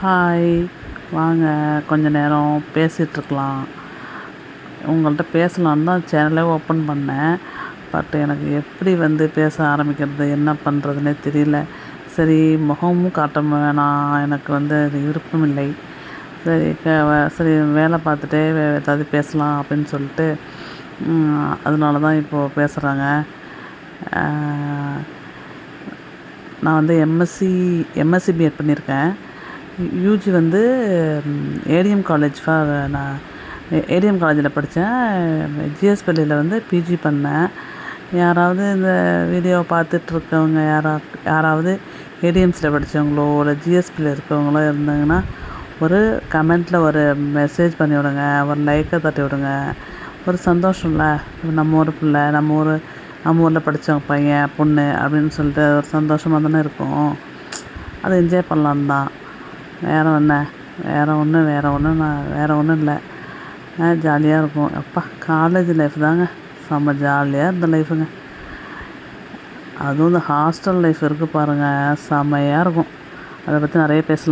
Hi, வாங்க கொஞ்ச நேரம் பேசிகிட்ருக்கலாம். உங்கள்கிட்ட பேசலான்னு தான் சேனலே ஓப்பன் பண்ணேன். பட் எனக்கு எப்படி பேச ஆரம்பிக்கிறது, என்ன பண்ணுறதுனே தெரியல. சரி, முகமும் காட்ட வேணாம், எனக்கு அது விருப்பம் இல்லை. சரி சரி வேலை பார்த்துட்டே ஏதாவது பேசலாம் அப்படின்னு சொல்லிட்டு அதனால தான் இப்போது பேசுகிறாங்க. நான் எம்எஸ்சி பிஎட் பண்ணியிருக்கேன். யூஜி ஏடிஎம் காலேஜ் நான் ஏடிஎம் காலேஜில் படித்தேன். ஜிஎஸ்பள்ளியில் பிஜி பண்ணேன். யாராவது இந்த வீடியோவை பார்த்துட்ருக்கவங்க யாராவது ஏடிஎம்ஸில் படித்தவங்களோ இல்லை ஜிஎஸ்பியில் இருக்கவங்களோ இருந்தாங்கன்னா ஒரு கமெண்ட்டில் ஒரு மெசேஜ் பண்ணி விடுங்க, ஒரு லைக்கை தட்டி விடுங்க. ஒரு சந்தோஷம்ல, நம்ம ஊர் பிள்ளை, நம்ம ஊரில் படித்தவங்க பையன் பொண்ணு அப்படின்னு சொல்லிட்டு ஒரு சந்தோஷமாக தானே இருக்கும். அதை என்ஜாய் பண்ணலான்னு தான். வேறு ஒன்றும் இல்லை. ஜாலியாக இருக்கும். அப்பா, காலேஜ் லைஃப் தாங்க செம்ம ஜாலியாக இருந்த லைஃபுங்க. அதுவும் இந்த ஹாஸ்டல் லைஃப் இருக்குது பாருங்கள், செம்மையாக இருக்கும். அதை பற்றி நிறைய பேசலாம்.